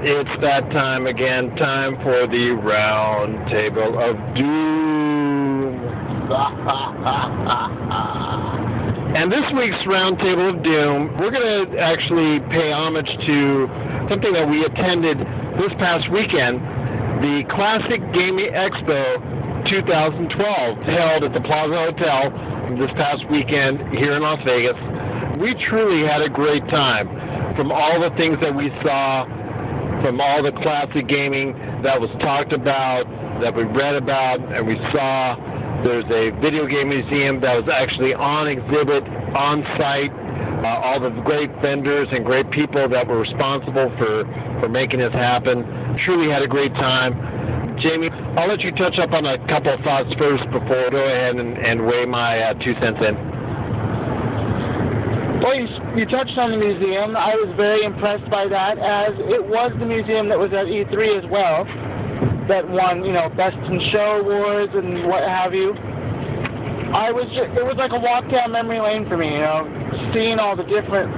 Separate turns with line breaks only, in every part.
It's that time again, time for the Roundtable of Doom. And this week's Roundtable of Doom, we're going to actually pay homage to something that we attended this past weekend, the Classic Gaming Expo 2012, held at the Plaza Hotel this past weekend here in Las Vegas. We truly had a great time. From all the things that we saw, from all the classic gaming that was talked about, that we read about, and we saw, there's a video game museum that was actually on exhibit, on site, all the great vendors and great people that were responsible for making this happen. Truly had a great time. Jamie, I'll let you touch up on a couple of thoughts first before I go ahead and weigh my 2 cents in.
Well, you touched on the museum. I was very impressed by that, as it was the museum that was at E3 as well, that won, Best in Show awards and what have you. It was like a walk down memory lane for me, seeing all the different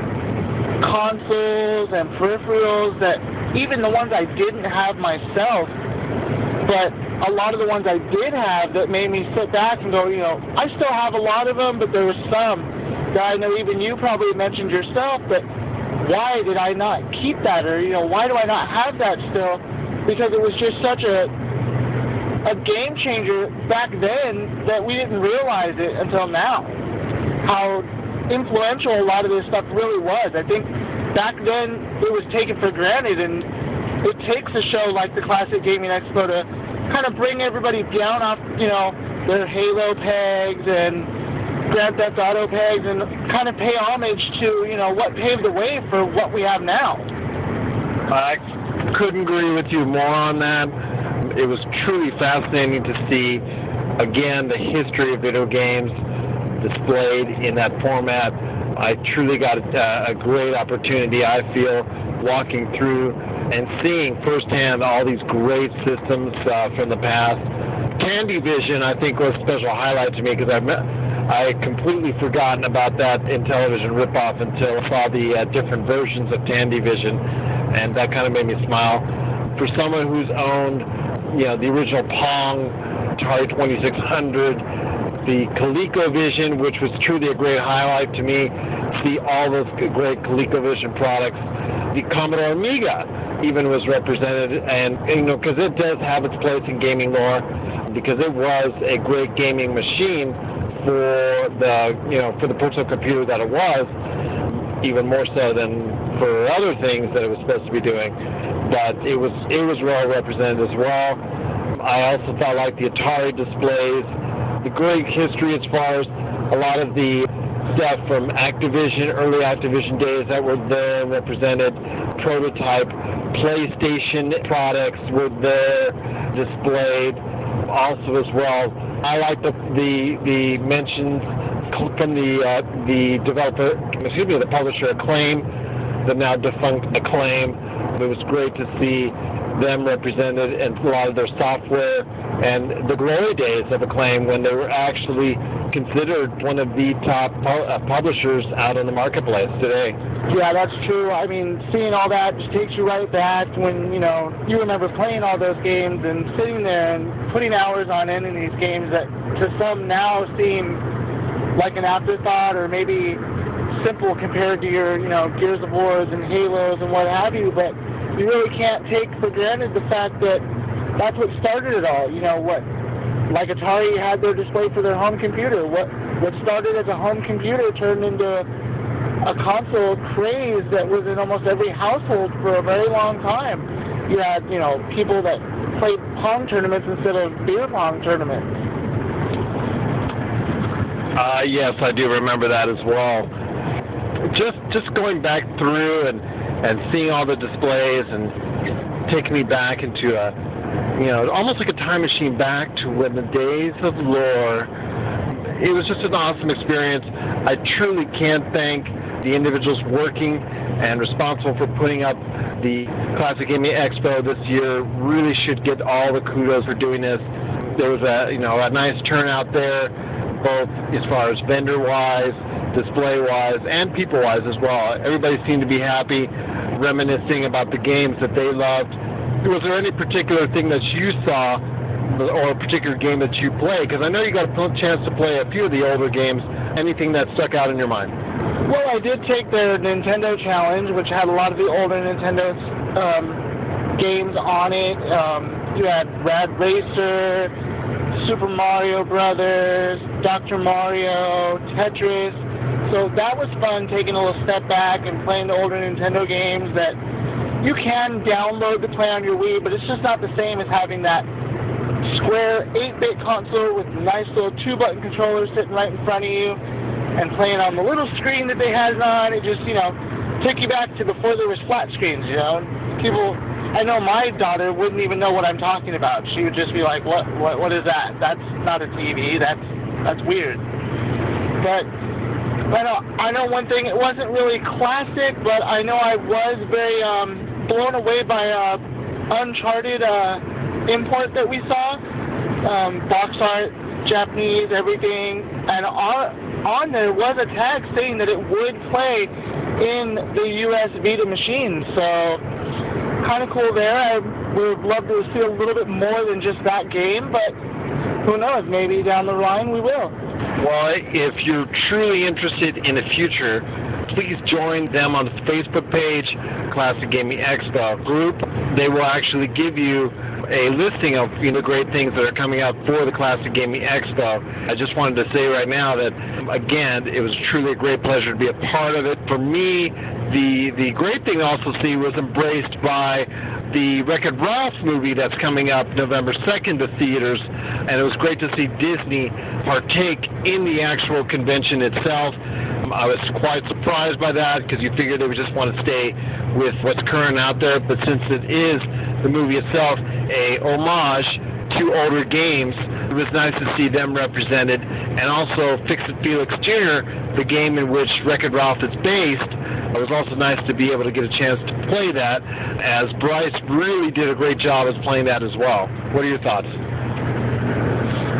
consoles and peripherals, that even the ones I didn't have myself, but a lot of the ones I did have that made me sit back and go, I still have a lot of them, but there were some that I know even you probably mentioned yourself, but why did I not keep that? Or, why do I not have that still? Because it was just such a game changer back then that we didn't realize it until now, how influential a lot of this stuff really was. I think back then it was taken for granted, and it takes a show like the Classic Gaming Expo to kind of bring everybody down off, their Halo pegs and Grand Theft Auto pegs, and kind of pay homage to, what paved the way for what we have now.
I couldn't agree with you more on that. It was truly fascinating to see, again, the history of video games displayed in that format. I truly got a great opportunity, I feel, walking through and seeing firsthand all these great systems from the past. Tandy Vision, I think, was a special highlight to me, because I had completely forgotten about that in television ripoff until I saw the different versions of Tandy Vision, and that kind of made me smile. For someone who's owned, the original Pong, Atari 2600, the ColecoVision, which was truly a great highlight to me, see all those great ColecoVision products. The Commodore Amiga even was represented, and because it does have its place in gaming lore, because it was a great gaming machine for the personal computer that it was, even more so than for other things that it was supposed to be doing. But it was well represented as well. I also felt like the Atari displays, the great history as far as a lot of the stuff from Activision, early Activision days that were there and represented, prototype PlayStation products were there displayed also as well. I like the mentions from the the publisher Acclaim, the now defunct Acclaim. It was great to see them represented in a lot of their software, and the glory days of Acclaim when they were actually considered one of the top publishers out in the marketplace today.
Yeah, that's true. I mean, seeing all that just takes you right back when, you remember playing all those games and sitting there and putting hours on end in these games that to some now seem like an afterthought or maybe simple compared to your, Gears of Wars and Halos and what have you, but you really can't take for granted the fact that that's what started it all. Like Atari had their display for their home computer. What started as a home computer turned into a console craze that was in almost every household for a very long time. You had, people that played Pong tournaments instead of beer pong tournaments.
Yes, I do remember that as well. Just going back through and seeing all the displays and taking me back into almost like a time machine back to when the days of lore. It was just an awesome experience. I truly can't thank the individuals working and responsible for putting up the Classic Gaming Expo this year. Really should get all the kudos for doing this. There was a nice turnout there, both as far as vendor-wise, display-wise, and people-wise as well. Everybody seemed to be happy. reminiscing about the games that they loved. Was there any particular thing that you saw or a particular game that you played? Because I know you got a chance to play a few of the older games. Anything that stuck out in your mind?
Well, I did take their Nintendo Challenge, which had a lot of the older Nintendo games on it. You had Rad Racer, Super Mario Brothers, Dr. Mario, Tetris. So that was fun, taking a little step back and playing the older Nintendo games that you can download to play on your Wii, but it's just not the same as having that square 8-bit console with a nice little 2-button controller sitting right in front of you and playing on the little screen that they had it on. It just, took you back to before there was flat screens, People, I know my daughter wouldn't even know what I'm talking about. She would just be like, what is that? That's not a TV. That's weird. But I know one thing, it wasn't really classic, but I know I was very blown away by Uncharted import that we saw. Box art, Japanese, everything, and on there was a tag saying that it would play in the US Vita machine, so kind of cool there. I would love to see a little bit more than just that game, but who knows, maybe down the line we will.
Well, if you're truly interested in the future, please join them on the Facebook page, Classic Gaming Expo group. They will actually give you a listing of great things that are coming out for the Classic Gaming Expo. I just wanted to say right now that, again, it was truly a great pleasure to be a part of it. For me, the great thing to also see was embraced by the Wreck-It Ralph movie that's coming up November 2nd to theaters, and it was great to see Disney partake in the actual convention itself. I was quite surprised by that because you figured they would just want to stay with what's current out there, but since it is the movie itself a homage to older games, it was nice to see them represented, and also Fix-It Felix Jr., the game in which Wreck-It Ralph is based. It was also nice to be able to get a chance to play that, as Bryce really did a great job as playing that as well. What are your thoughts?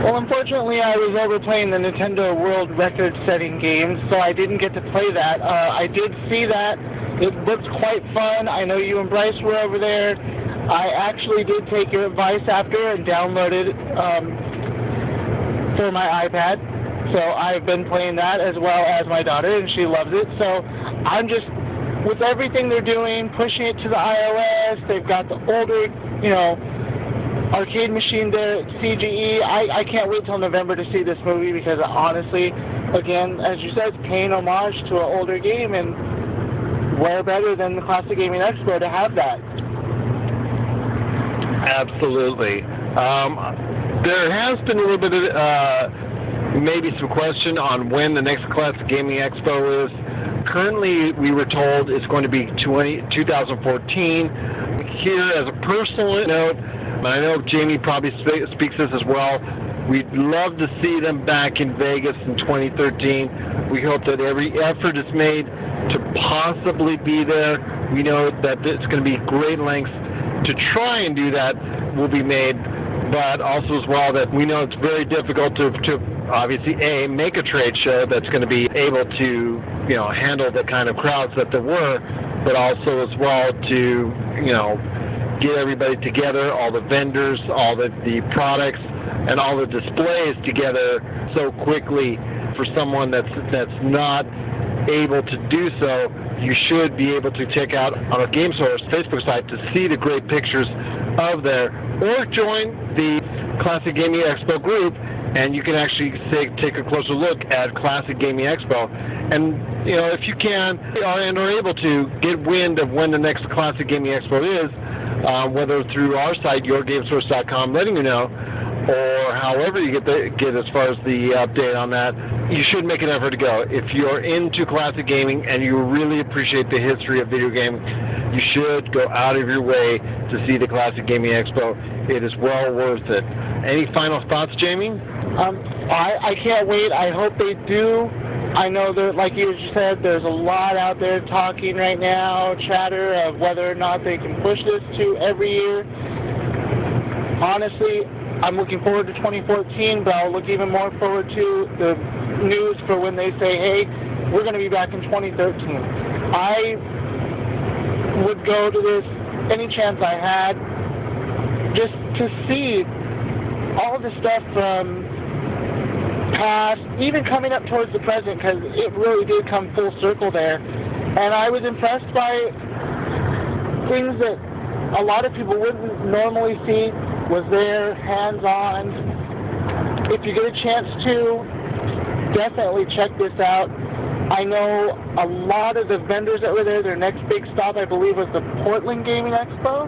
Well, unfortunately, I was over playing the Nintendo World Record-setting games, so I didn't get to play that. I did see that. It looked quite fun. I know you and Bryce were over there. I actually did take your advice after and downloaded for my iPad. So I've been playing that as well as my daughter, and she loves it. So I'm just, with everything they're doing, pushing it to the iOS. They've got the older, arcade machine there, CGE. I can't wait till November to see this movie because honestly, again, as you said, it's paying homage to an older game, and where better than the Classic Gaming Expo to have that?
Absolutely. There has been a little bit of maybe some question on when the next Classic Gaming Expo is. Currently, we were told it's going to be 2014. Here, as a personal note, and I know Jamie probably speaks this as well, we'd love to see them back in Vegas in 2013. We hope that every effort is made to possibly be there. We know that it's going to be great lengths to try and do that will be made, but also as well that we know it's very difficult to obviously, make a trade show that's going to be able to, handle the kind of crowds that there were, but also as well to, get everybody together, all the vendors, all the products, and all the displays together so quickly. For someone that's not able to do so, you should be able to check out on our GameSource Facebook site to see the great pictures of there, or join the Classic Gaming Expo group, and you can actually take a closer look at Classic Gaming Expo. And, if you can and are able to get wind of when the next Classic Gaming Expo is, whether through our site, yourgamesource.com, letting you know, or however you get as far as the update on that, you should make an effort to go. If you're into classic gaming and you really appreciate the history of video gaming, you should go out of your way to see the Classic Gaming Expo. It is well worth it. Any final thoughts, Jamie?
I can't wait. I hope they do. I know that, like you just said, there's a lot out there talking right now, chatter of whether or not they can push this to every year. Honestly, I'm looking forward to 2014, but I'll look even more forward to the news for when they say, hey, we're going to be back in 2013. would go to this any chance I had, just to see all the stuff from past, even coming up towards the present, because it really did come full circle there. And I was impressed by things that a lot of people wouldn't normally see, was there, hands-on. If you get a chance to, definitely check this out. I know a lot of the vendors that were there, their next big stop, I believe, was the Portland Gaming Expo.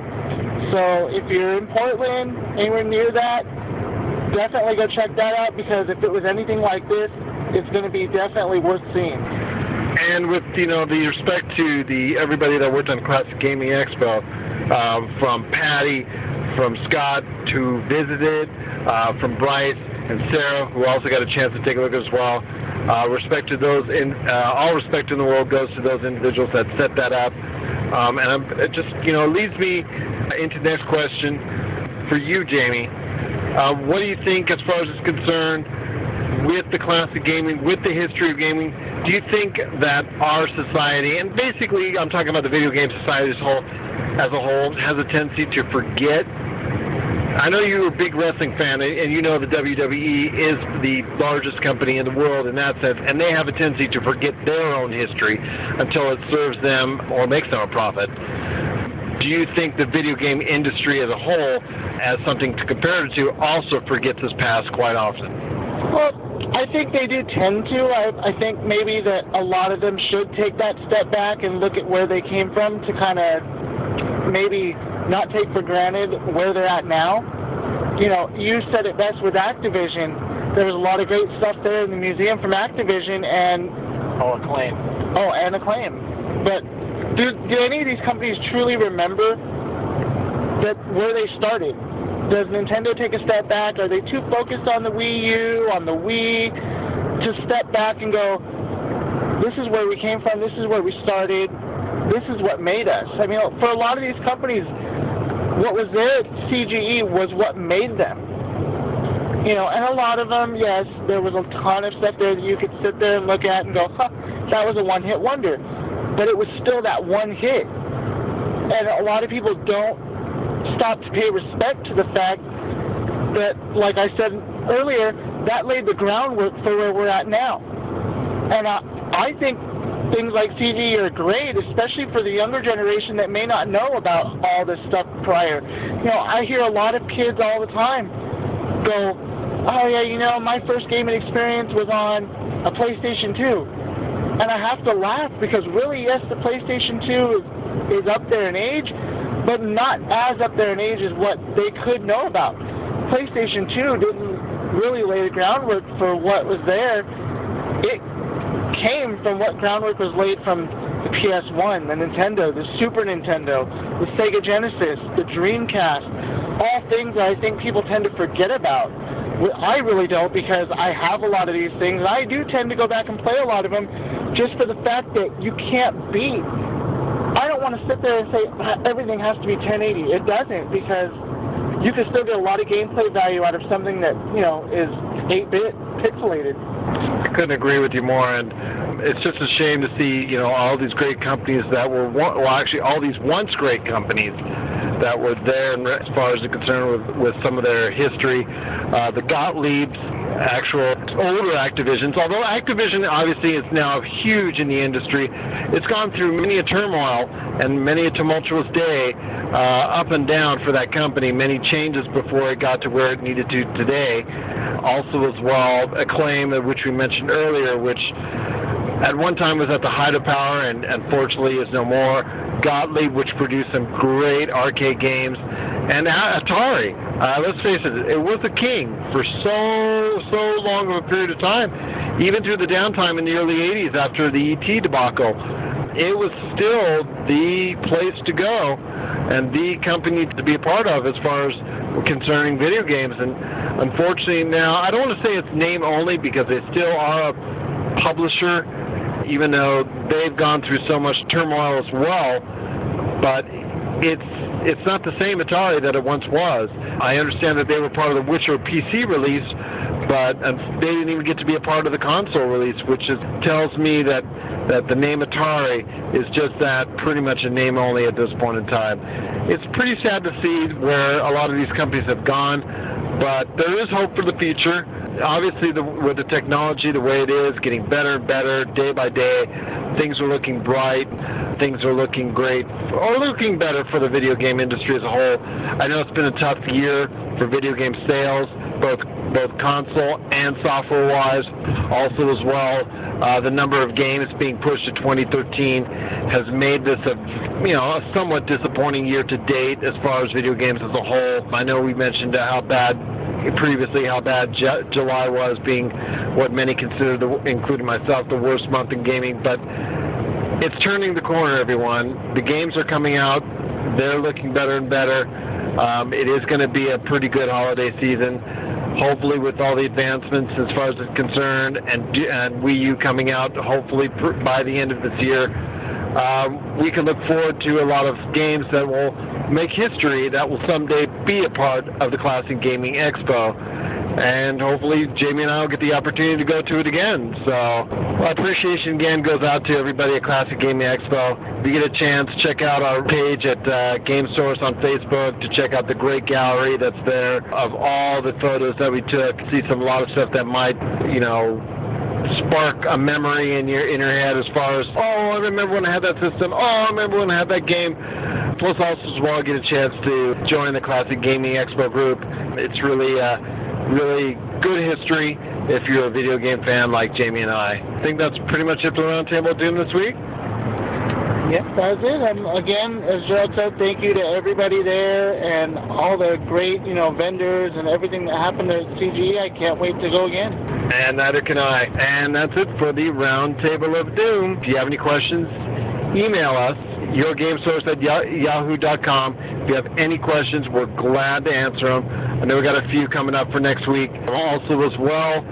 So if you're in Portland, anywhere near that, definitely go check that out, because if it was anything like this, it's going to be definitely worth seeing.
And with, the respect to everybody that worked on Classic Gaming Expo, from Patty, from Scott, who visited, from Bryce and Sarah, who also got a chance to take a look as well. Respect to those, all respect in the world goes to those individuals that set that up. And it just, leads me into the next question for you, Jamie. What do you think, as far as it's concerned, with the classic gaming, with the history of gaming? Do you think that our society, and basically I'm talking about the video game society as a whole, has a tendency to forget? I know you're a big wrestling fan, and you know the WWE is the largest company in the world in that sense, and they have a tendency to forget their own history until it serves them or makes them a profit. Do you think the video game industry as a whole, as something to compare it to, also forgets its past quite often?
Well, I think they do tend to. I think maybe that a lot of them should take that step back and look at where they came from, to kind of maybe not take for granted where they're at now. You said it best with Activision. There was a lot of great stuff there in the museum from Activision, and
Acclaim.
And Acclaim. But do any of these companies truly remember that where they started? Does Nintendo take a step back? Are they too focused on the Wii U, on the Wii, to step back and go, this is where we came from, this is where we started, this is what made us? I mean, for a lot of these companies, what was their CGE was what made them. And a lot of them, yes, there was a ton of stuff there that you could sit there and look at and go, that was a one-hit wonder. But it was still that one hit. And a lot of people don't stop to pay respect to the fact that, like I said earlier, that laid the groundwork for where we're at now. And I think things like CG are great, especially for the younger generation that may not know about all this stuff prior. I hear a lot of kids all the time go, oh yeah, my first gaming experience was on a PlayStation 2. And I have to laugh, because really, yes, the PlayStation 2 is up there in age, but not as up there in age as what they could know about. PlayStation 2 didn't really lay the groundwork for what was there. It came from what groundwork was laid from the PS1, the Nintendo, the Super Nintendo, the Sega Genesis, the Dreamcast, all things that I think people tend to forget about. I really don't, because I have a lot of these things. I do tend to go back and play a lot of them, just for the fact that you can't beat. I don't want to sit there and say everything has to be 1080. It doesn't, because you can still get a lot of gameplay value out of something that, is 8-bit pixelated.
I couldn't agree with you more, and it's just a shame to see, all these great companies that were, actually all these once great companies that were there, and as far as they're concerned with some of their history, the Gottlieb's, actual older Activisions, although Activision obviously is now huge in the industry. It's gone through many a turmoil and many a tumultuous day, up and down for that company, many changes before it got to where it needed to today. Also as well, Acclaim, which we mentioned earlier, which at one time was at the height of power and unfortunately is no more. Gottlieb, which produced some great arcade games. And Atari, let's face it, it was the king for so long of a period of time, even through the downtime in the early 80s after the ET debacle. It was still the place to go and the company to be a part of as far as concerning video games. And unfortunately now, I don't want to say it's name only, because they still are a publisher, even though they've gone through so much turmoil as well. But it's not the same Atari that it once was. I understand that they were part of the Witcher PC release, but they didn't even get to be a part of the console release, which tells me that that the name Atari is just that, pretty much a name only at this point in time. It's pretty sad to see where a lot of these companies have gone, but there is hope for the future. Obviously, with the technology the way it is, getting better and better day by day, things are looking bright, things are looking great, or looking better for the video game industry as a whole. I know it's been a tough year for video game sales, both console and software-wise. Also as well, the number of games being pushed to 2013 has made this a somewhat disappointing year to date as far as video games as a whole. I know we mentioned how bad July was, being what many consider, including myself, the worst month in gaming, but it's turning the corner, everyone. The games are coming out. They're looking better and better. It is going to be a pretty good holiday season. Hopefully, with all the advancements as far as it's concerned, and Wii U coming out, hopefully by the end of this year, we can look forward to a lot of games that will make history, that will someday be a part of the Classic Gaming Expo. And hopefully Jamie and I will get the opportunity to go to it again. So my appreciation again goes out to everybody at Classic Gaming Expo. If you get a chance, check out our page at Game Source on Facebook to check out the great gallery that's there of all the photos that we took. See a lot of stuff that might, spark a memory in your head as far as, oh, I remember when I had that system. Oh, I remember when I had that game. Plus also as well get a chance to join the Classic Gaming Expo group. It's really good history if you're a video game fan like Jamie and I. I think that's pretty much it for the Roundtable Doom this week.
Yes, that's it. Again, as Gerald said, thank you to everybody there and all the great, vendors and everything that happened at CGE. I can't wait to go again.
And neither can I. And that's it for the Roundtable of Doom. If you have any questions, email us, yourgamesource@yahoo.com. If you have any questions, we're glad to answer them. I know we got a few coming up for next week. Also as well,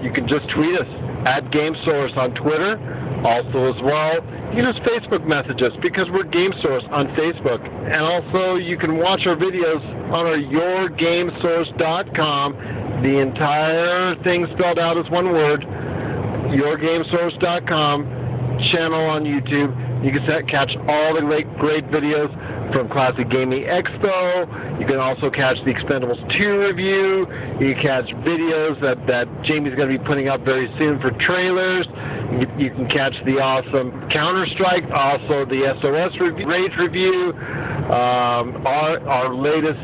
you can just tweet us at GameSource on Twitter. Also as well, you can just Facebook message us because we're GameSource on Facebook. And also you can watch our videos on our yourgamesource.com. The entire thing spelled out as one word, yourgamesource.com channel on YouTube. You can catch all the great videos from Classic Gaming Expo. You can also catch the Expendables 2 review. You can catch videos that Jamie's going to be putting up very soon for trailers. You can catch the awesome Counter-Strike, also the SOS Rage review. Our latest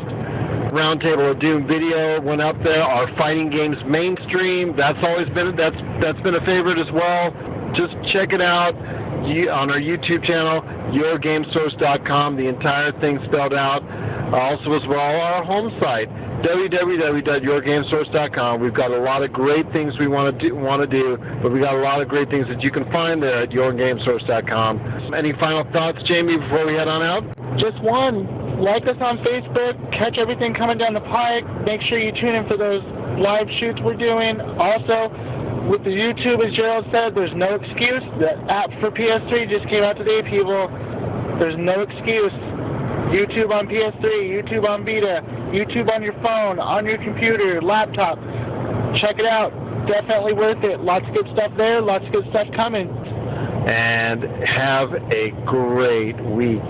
Roundtable of Doom video went up there. Our fighting games mainstream, that's been a favorite as well. Just check it out on our YouTube channel, yourgamesource.com, the entire thing spelled out. Also as well, our home site, www.yourgamesource.com. We've got a lot of great things we want to do, but we got a lot of great things that you can find there at yourgamesource.com. Any final thoughts, Jamie, before we head on out?
Just one. Like us on Facebook, catch everything coming down the pike. Make sure you tune in for those live shoots we're doing. Also, with the YouTube, as Gerald said, there's no excuse. The app for PS3 just came out today, people. There's no excuse. YouTube on PS3, YouTube on Vita, YouTube on your phone, on your computer, laptop. Check it out. Definitely worth it. Lots of good stuff there. Lots of good stuff coming.
And have a great week.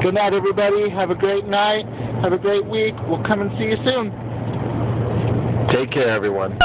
Good night, everybody. Have a great night. Have a great week. We'll come and see you soon.
Take care, everyone.